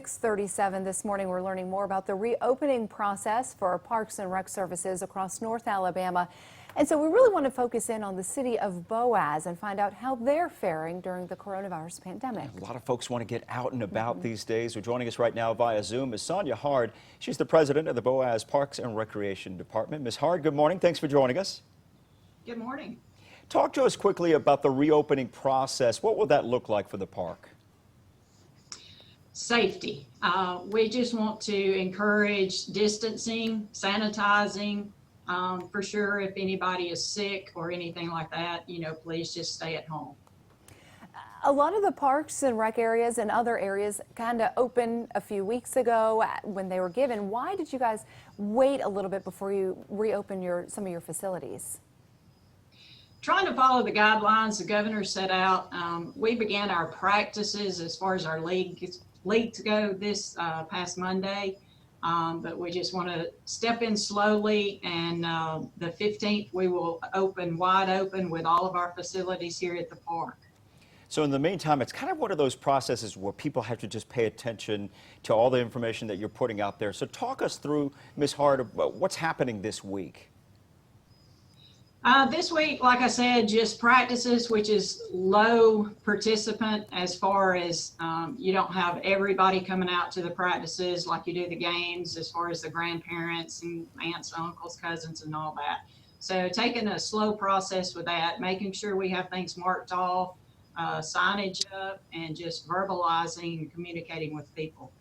6:37 this morning, we're learning more about the reopening process for our parks and rec services across North Alabama. And so we really want to focus in on the city of Boaz and find out how they're faring during the coronavirus pandemic. A lot of folks want to get out and about these days. So joining us right now via Zoom is Sonja Hard. She's the president of the Boaz Parks and Recreation Department. Ms. Hard, good morning. Thanks for joining us. Good morning. Talk to us quickly about the reopening process. What will that look like for the park? Safety. We just want to encourage distancing, sanitizing. For sure, if anybody is sick or anything like that, please just stay at home. A lot of the parks and rec areas and other areas kind of opened a few weeks ago when they were given. Why did you guys wait a little bit before you reopen some of your facilities? Trying to follow the guidelines the governor set out. We began our practices as far as our leagues go this past Monday, but we just want to step in slowly, and the 15th we will open wide open with all of our facilities here at the park. So in the meantime, it's kind of one of those processes where people have to just pay attention to all the information that you're putting out there. So talk us through, Ms. Hart, about what's happening this week. This week, like I said, just practices, which is low participant as far as you don't have everybody coming out to the practices like you do the games, as far as the grandparents and aunts, uncles, cousins, and all that. So taking a slow process with that, making sure we have things marked off, signage up, and just verbalizing and communicating with people.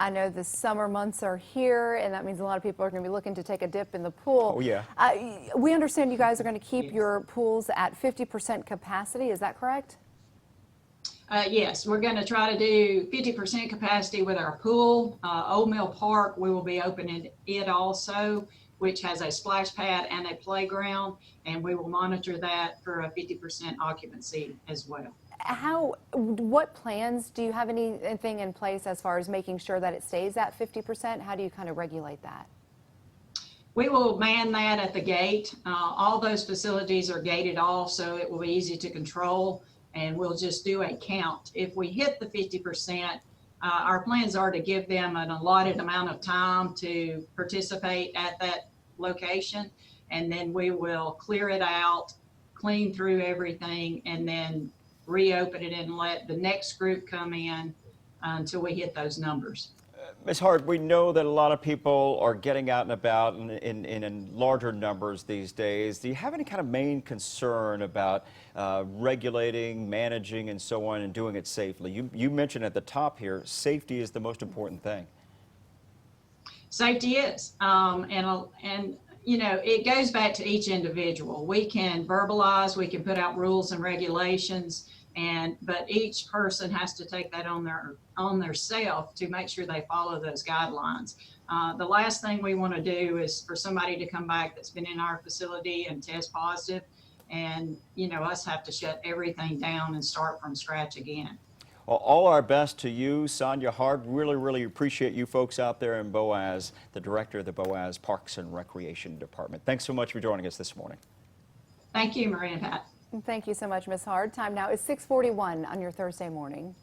I know the summer months are here, and that means a lot of people are going to be looking to take a dip in the pool. Oh, yeah. We understand you guys are going to keep your pools at 50% capacity. Is that correct? Yes, we're going to try to do 50% capacity with our pool. Old Mill Park, we will be opening it also, which has a splash pad and a playground, and we will monitor that for a 50% occupancy as well. What plans, do you have anything in place as far as making sure that it stays at 50%? How do you kind of regulate that? We will man that at the gate. All those facilities are gated off, so it will be easy to control, and we'll just do a count. If we hit the 50%, our plans are to give them an allotted amount of time to participate at that location, and then we will clear it out, clean through everything, and then reopen it and let the next group come in until we hit those numbers. Ms. Hart, we know that a lot of people are getting out and about in larger numbers these days. Do you have any kind of main concern about regulating, managing, and so on, and doing it safely? You mentioned at the top here, safety is the most important thing. Safety is, and it goes back to each individual. We can verbalize, we can put out rules and regulations, but each person has to take that on their self to make sure they follow those guidelines. The last thing we want to do is for somebody to come back that's been in our facility and test positive, and us have to shut everything down and start from scratch again. Well, all our best to you, Sonja Hard. Really appreciate you folks out there in Boaz, the director of the Boaz Parks and Recreation Department. Thanks so much for joining us this morning. Thank you, Maria and Pat. Thank you so much, Ms. Hard. Time now is 6:41 on your Thursday morning.